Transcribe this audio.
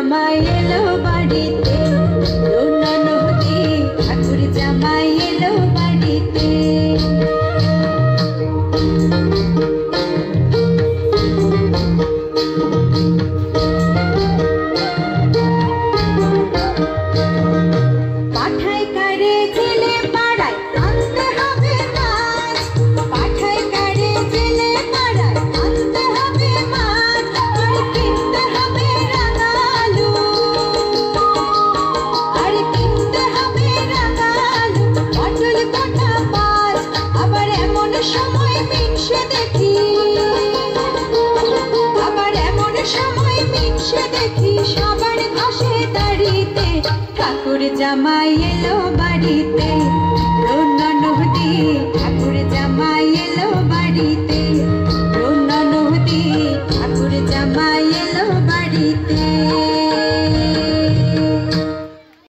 জামাই এলো বাড়িতে, যমুনা নদী ঠাকুর জামাই এলো বাড়িতে। পাঠাই কারে জেলে পাড়ায় আনতে হবে মাছ, পাঠাই কারে জেলে পাড়ায় আনতে হবে মাছ, আর কিনতে হবে রাঙালু, আর কিনতে হবে রাঙালু, পটল কাটা মাছ। আবার এমন সময় মিনসে দেখি, আবার এমন সময় মিনসে দেখি সবার ঘাসে দাঁড়িতে ঠাকুর জামাই এলো বাড়িতে।